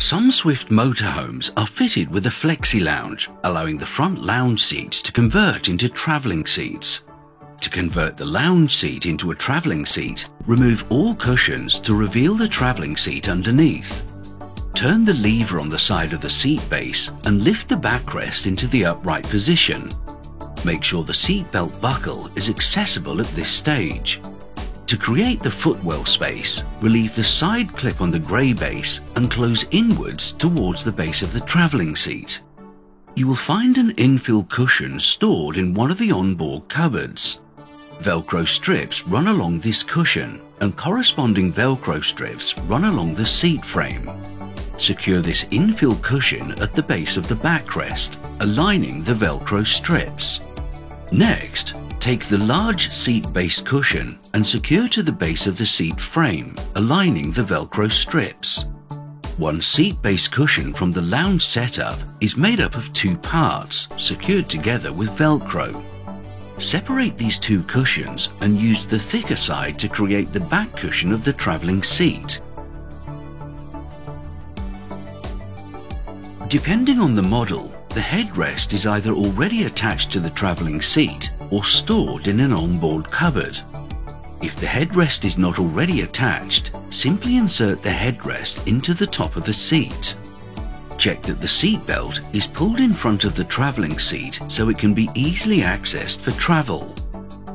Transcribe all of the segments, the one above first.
Some Swift motorhomes are fitted with a flexi lounge, allowing the front lounge seats to convert into travelling seats. To convert the lounge seat into a travelling seat, remove all cushions to reveal the travelling seat underneath. Turn the lever on the side of the seat base and lift the backrest into the upright position. Make sure the seat belt buckle is accessible at this stage. To create the footwell space, relieve the side clip on the grey base and close inwards towards the base of the travelling seat. You will find an infill cushion stored in one of the onboard cupboards. Velcro strips run along this cushion and corresponding Velcro strips run along the seat frame. Secure this infill cushion at the base of the backrest, aligning the Velcro strips. Next, take the large seat base cushion and secure to the base of the seat frame, aligning the Velcro strips. One seat base cushion from the lounge setup is made up of two parts secured together with Velcro. Separate these two cushions and use the thicker side to create the back cushion of the travelling seat. Depending on the model, the headrest is either already attached to the travelling seat or stored in an onboard cupboard. If the headrest is not already attached, simply insert the headrest into the top of the seat. Check that the seat belt is pulled in front of the travelling seat so it can be easily accessed for travel.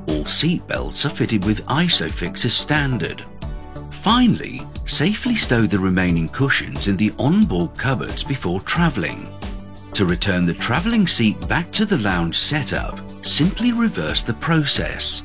All seat belts are fitted with ISOFIX as standard. Finally, safely stow the remaining cushions in the onboard cupboards before travelling. To return the travelling seat back to the lounge setup, simply reverse the process.